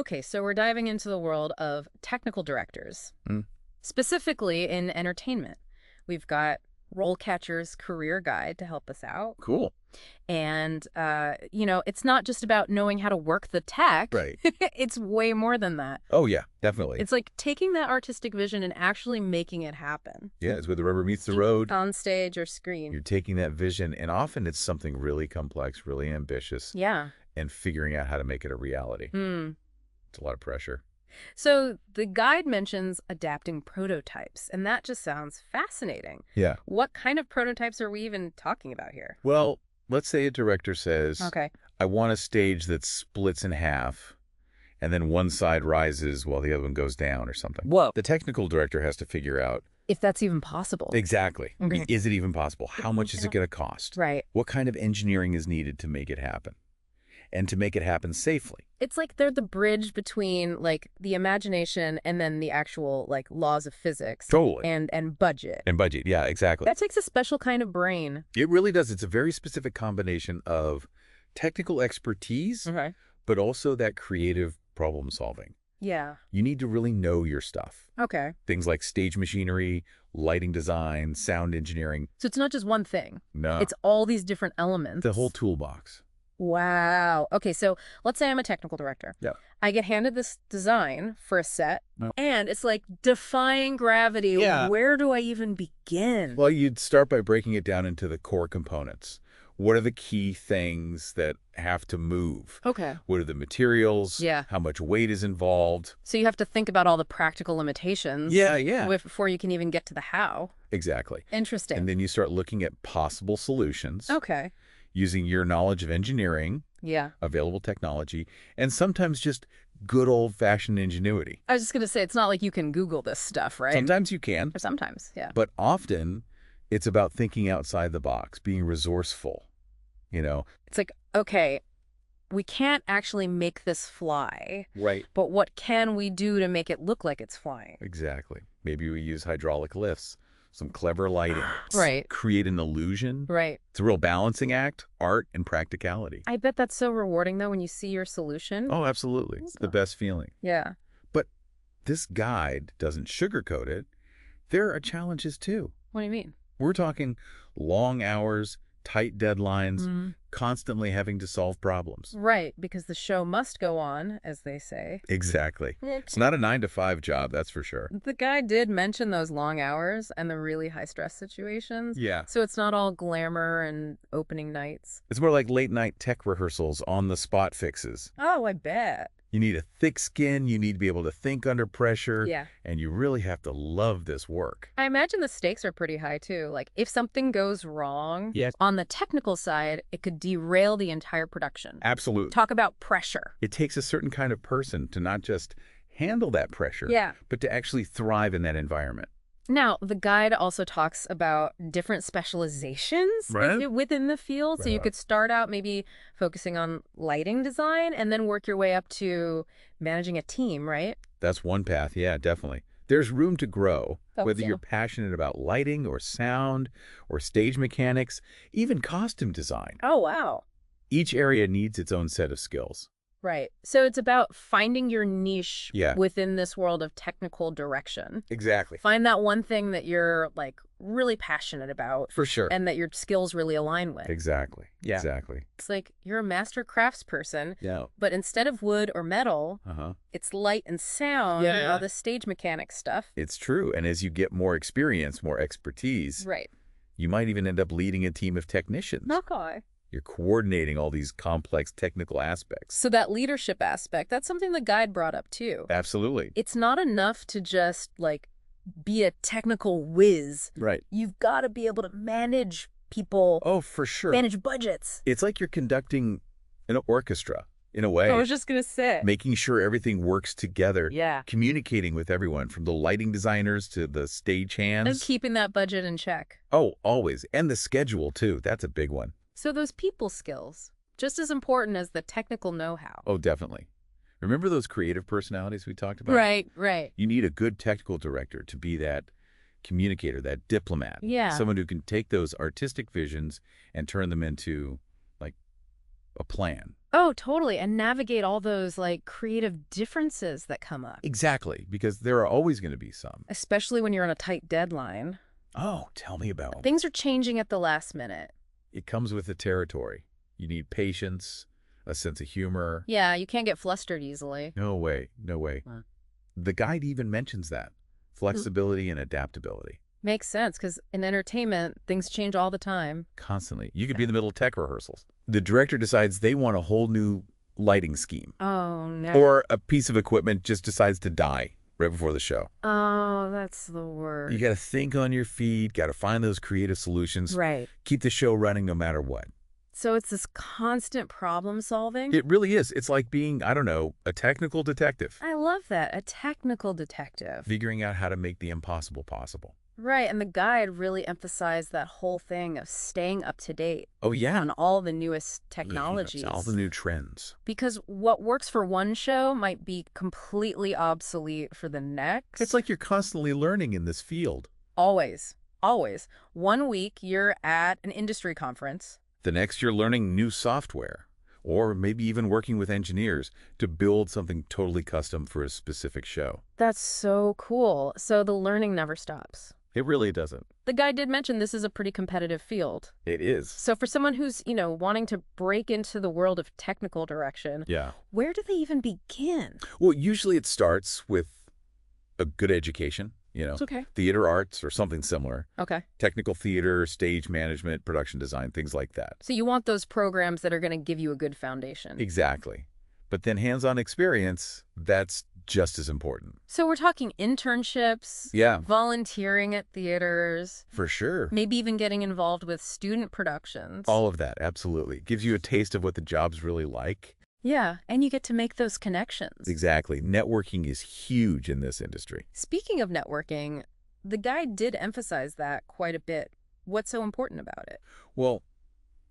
Okay, so we're diving into the world of technical directors, Mm, specifically in entertainment. We've got RoleCatcher's Career Guide to help us out. cool. And, it's not just about knowing how to work the tech. Right. It's way more than that. Oh, yeah, definitely. It's like taking that artistic vision and actually making it happen Yeah, it's where the rubber meets the road. on stage or screen. You're taking that vision, and often it's something really complex, really ambitious, Yeah. and figuring out how to make it a reality. Hmm. It's a lot of pressure. So the guide mentions adapting prototypes, and that just sounds fascinating. Yeah. What kind of prototypes are we even talking about here? Well, let's say a director says, Okay. I want a stage that splits in half, and then one side rises while the other one goes down or something. Whoa. The technical director has to figure out If that's even possible. exactly, Okay. is it even possible? How much is it going to cost? Right. What kind of engineering is needed to make it happen? And to make it happen safely. It's like they're the bridge between, like, the imagination and then the actual, like, laws of physics. Totally. And budget. And budget, yeah, exactly. That takes a special kind of brain. It really does. It's a very specific combination of technical expertise, Okay. but also that creative problem solving. Yeah. You need to really know your stuff. Okay. Things like stage machinery, lighting design, sound engineering. So it's not just one thing. No, It's all these different elements. the whole toolbox. Wow. Okay, so let's say I'm a technical director. Yeah. I get handed this design for a set, No. and it's like defying gravity. Yeah. Where do I even begin? Well, you'd start by breaking it down into the core components. What are the key things that have to move? Okay. What are the materials? Yeah. How much weight is involved? So you have to think about all the practical limitations. Yeah. Before you can even get to the how. Exactly. Interesting. And then you start looking at possible solutions Okay. using your knowledge of engineering, Yeah. available technology, and sometimes just good old-fashioned ingenuity. I was just going to say, it's not like you can Google this stuff, right? Sometimes you can, Or sometimes, yeah. but often it's about thinking outside the box, being resourceful, It's like, okay, we can't actually make this fly, Right. but what can we do to make it look like it's flying? Exactly. Maybe we use hydraulic lifts, some clever lighting. Right. Create an illusion. Right. It's a real balancing act, art and practicality. I bet that's so rewarding, though, when you see your solution. Oh, absolutely. It's the best feeling. Yeah. But this guide doesn't sugarcoat it. There are challenges too. What do you mean? We're talking long hours, tight deadlines, Mhm. constantly having to solve problems. Right, because the show must go on, as they say. Exactly. It's not a 9-to-5 job, that's for sure. The guy did mention those long hours and the really high-stress situations. Yeah. So it's not all glamour and opening nights. It's more like late-night tech rehearsals, on-the-spot fixes. Oh, I bet. You need a thick skin, you need to be able to think under pressure, Yeah. and you really have to love this work. I imagine the stakes are pretty high, too. Like, if something goes wrong, Yes. on the technical side, it could derail the entire production. Absolutely. Talk about pressure. It takes a certain kind of person to not just handle that pressure, Yeah. but to actually thrive in that environment. Now, the guide also talks about different specializations Right. within the field. So you Right. could start out maybe focusing on lighting design and then work your way up to managing a team, right? That's one path, yeah, definitely. There's room to grow, Oh, whether yeah. you're passionate about lighting or sound or stage mechanics, even costume design. Oh, wow. Each area needs its own set of skills. Right. So it's about finding your niche Yeah. within this world of technical direction. Exactly. Find that one thing that you're like really passionate about For sure. and that your skills really align with. Exactly. Yeah. Exactly. It's like you're a master craftsperson, Yeah. but instead of wood or metal, Uh-huh. it's light and sound and all the stage mechanic stuff. It's true. And as you get more experience, more expertise, Right. you might even end up leading a team of technicians. Okay. You're coordinating all these complex technical aspects. So that leadership aspect, that's something the guide brought up too. Absolutely. It's not enough to just like be a technical whiz. Right. You've got to be able to manage people, Oh, for sure. manage budgets. It's like you're conducting an orchestra, in a way. I was just going to say. Making sure everything works together. Yeah. Communicating with everyone, from the lighting designers to the stage And hands. keeping that budget in check. Oh, always. And the schedule, too. That's a big one. So those people skills, just as important as the technical know-how. Oh, definitely. Remember those creative personalities we talked about? Right. You need a good technical director to be that communicator, that diplomat. Yeah. Someone who can take those artistic visions and turn them into, like, a plan, Oh, totally. And navigate all those like creative differences that come up, Exactly, because there are always going to be some. especially when you're on a tight deadline. Oh, tell me about 'em. Things are changing at the last minute. It comes with the territory. You need patience, a sense of humor. Yeah, you can't get flustered easily. No way, no way. Huh. The guide even mentions that. Flexibility and adaptability. Makes sense, because in entertainment, things change all the time. Constantly. You could be in the middle of tech rehearsals. The director decides they want a whole new lighting scheme. Oh, no. Or a piece of equipment just decides to die right before the show. Oh, that's the worst. You got to think on your feet, got to find those creative solutions. Right. Keep the show running no matter what. So it's this constant problem solving? It really is. It's like being, I don't know, a technical detective. I love that. A technical detective. Figuring out how to make the impossible possible. Right, and the guide really emphasized that whole thing of staying up to date Oh, yeah. on all the newest technologies. All the new trends. Because what works for one show might be completely obsolete for the next. It's like you're constantly learning in this field. Always. Always. 1 week, you're at an industry conference. The next, you're learning new software. Or maybe even working with engineers to build something totally custom for a specific show. That's so cool. So the learning never stops. It really doesn't. The guy did mention this is a pretty competitive field. It is. So for someone who's, wanting to break into the world of technical direction, Yeah. where do they even begin? Well, usually it starts with a good education, It's okay. theater arts or something similar. Okay. Technical theater, stage management, production design, things like that. So you want those programs that are going to give you a good foundation. Exactly. But then hands-on experience, that's just as important. So we're talking internships, Yeah, volunteering at theaters, for sure. maybe even getting involved with student productions. All of that, absolutely. Gives you a taste of what the job's really like. Yeah, and you get to make those connections. Exactly. Networking is huge in this industry. Speaking of networking, the guide did emphasize that quite a bit. What's so important about it? Well,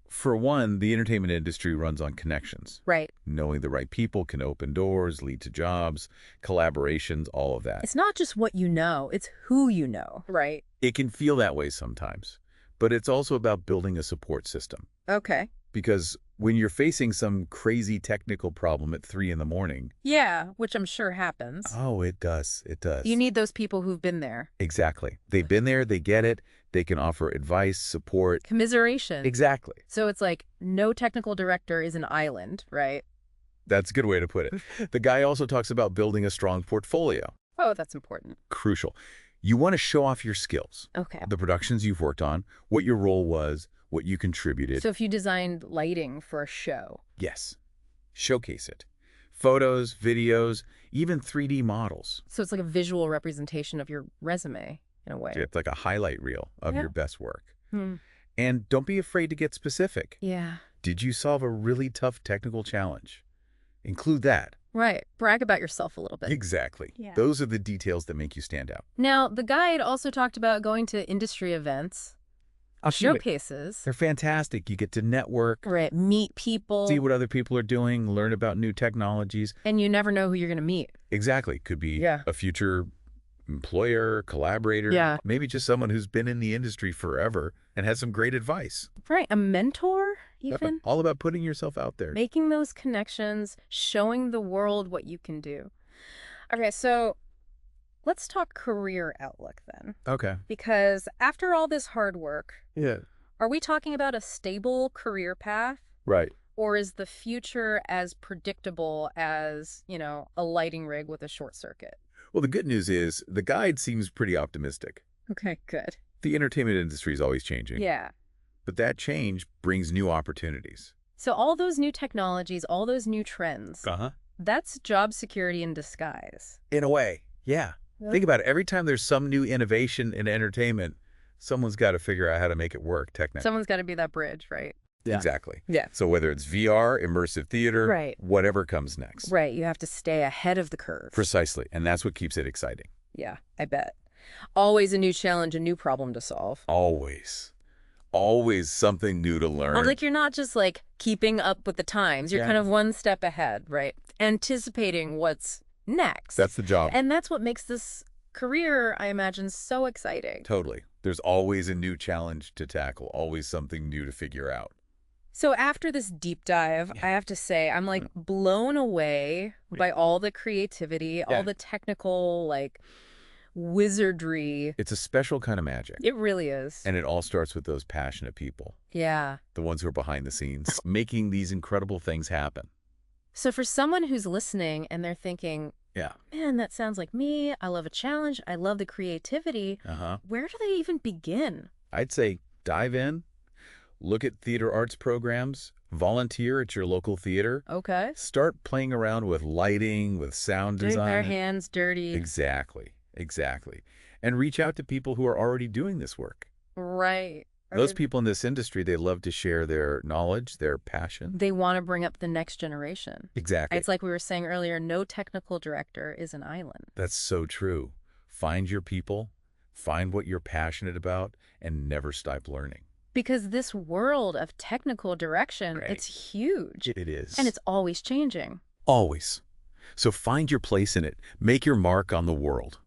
for one, the entertainment industry runs on connections. Right. Knowing the right people can open doors, lead to jobs, collaborations, all of that. It's not just what you know, it's who you know. Right. It can feel that way sometimes, but it's also about building a support system. Okay. Because when you're facing some crazy technical problem at 3 in the morning, Yeah, which I'm sure happens. oh, it does. It does. You need those people who've been there. Exactly. They've been there. They get it. They can offer advice, support. Commiseration. Exactly. So it's like no technical director is an island, right? That's a good way to put it. The guy also talks about building a strong portfolio. Oh, that's important. Crucial. You want to show off your skills, Okay. the productions you've worked on, what your role was, what you contributed. So if you designed lighting for a show. Yes. Showcase it. Photos, videos, even 3D models. So it's like a visual representation of your resume in a way. It's like a highlight reel of Yeah. your best work. Hmm. And don't be afraid to get specific. Yeah. Did you solve a really tough technical challenge? Include that. Right. Brag about yourself a little bit. Exactly. Yeah. Those are the details that make you stand out. Now, the guide also talked about going to industry events, showcases. They're fantastic. You get to network, Right. Meet people. see what other people are doing, learn about new technologies. And you never know who you're going to meet. Exactly. Could be Yeah. a future employer, collaborator, Yeah. maybe just someone who's been in the industry forever and has some great advice. Right. A mentor, even. All about putting yourself out there. Making those connections, showing the world what you can do. Okay, so let's talk career outlook then. Okay. Because after all this hard work, Yeah. are we talking about a stable career path? Right. Or is the future as predictable as, a lighting rig with a short circuit? Well, the good news is the guide seems pretty optimistic. Okay, good. The entertainment industry is always changing. Yeah. But that change brings new opportunities. So all those new technologies, all those new trends, Uh-huh. that's job security in disguise. In a way, yeah. Yeah. Think about it. Every time there's some new innovation in entertainment, someone's got to figure out how to make it work technically. Someone's got to be that bridge, right? Yeah. Exactly. Yeah. So whether it's VR, immersive theater, Right. whatever comes next. Right, you have to stay ahead of the curve. Precisely. And that's what keeps it exciting. Yeah, I bet. Always a new challenge, a new problem to solve. Always. Always something new to learn. Like you're not just like keeping up with the times. You're Yeah. kind of one step ahead, right? Anticipating what's next. That's the job. And that's what makes this career, I imagine, so exciting. Totally. There's always a new challenge to tackle, always something new to figure out. So after this deep dive, Yeah. I have to say I'm like Mm. blown away Yeah. by all the creativity, all Yeah. the technical like wizardry. It's a special kind of magic. It really is. And it all starts with those passionate people, Yeah. the ones who are behind the scenes, making these incredible things happen. So for someone who's listening and they're thinking, Yeah. man, that sounds like me. I love a challenge. I love the creativity. Uh-huh. Where do they even begin? I'd say dive in, look at theater arts programs, volunteer at your local theater, Okay. start playing around with lighting, with sound Getting their design. hands dirty. Exactly. Exactly. And reach out to people who are already doing this work. Right. Those people in this industry, they love to share their knowledge, their passion. They want to bring up the next generation. Exactly. It's like we were saying earlier, no technical director is an island. That's so true. Find your people, find what you're passionate about, and never stop learning. Because this world of technical direction, Right. it's huge. It is. And it's always changing. always. So find your place in it. Make your mark on the world.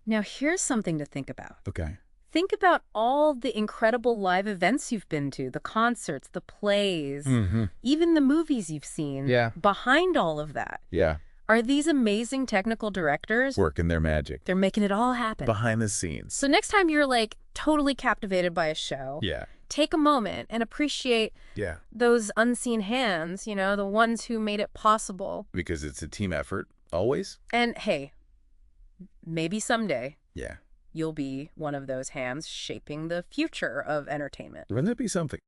Now, here's something to think about. Okay. Think about all the incredible live events you've been to, the concerts, the plays, Mm-hmm. even the movies you've seen. Yeah. Behind all of that Yeah. are these amazing technical directors. Working their magic. They're making it all happen. Behind the scenes. So next time you're like totally captivated by a show, Yeah. take a moment and appreciate Yeah. those unseen hands, you know, the ones who made it possible. Because it's a team effort, always. And hey, maybe someday Yeah. you'll be one of those hands shaping the future of entertainment. Wouldn't that be something?